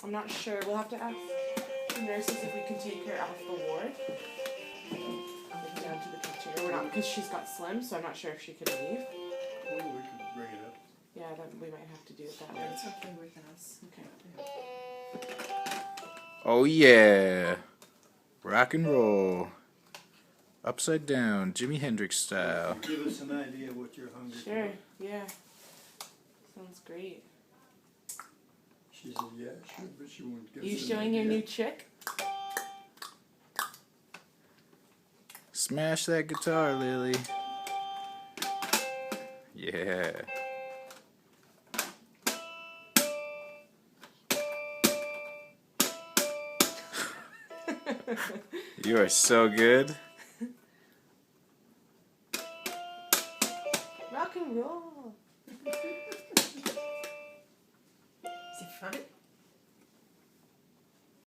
I'm not sure. We'll have to ask the nurses if we can take her off the ward. Maybe down to the kitchen. Or we're not, because she's got slim, so I'm not sure if she could leave. Well, we could bring it up. Yeah, then we might have to do it that way. It's okay with us. Okay. Oh yeah. Rock and roll. Upside down, Jimi Hendrix style. Give us an idea what you're hungry Sure, for. yeah. Sounds great. She said, yeah, sure, but she won't give You us an showing your idea. new trick? Smash that guitar, Lily. Yeah. You are so good.